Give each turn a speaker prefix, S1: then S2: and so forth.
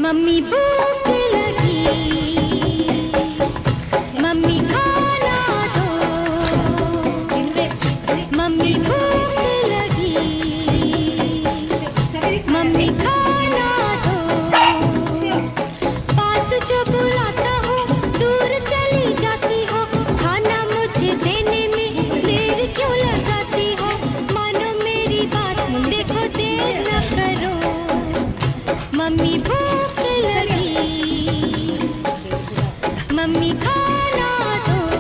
S1: Mummy भूख लगी, mummy खाना दो, मम्मी भूख लगी, मम्मी खाना दो। पास जो बुलाता हो दूर चली जाती हो, खाना मुझे देने में देर क्यों लगाती हो? मानो मेरी बात, देखो देर ना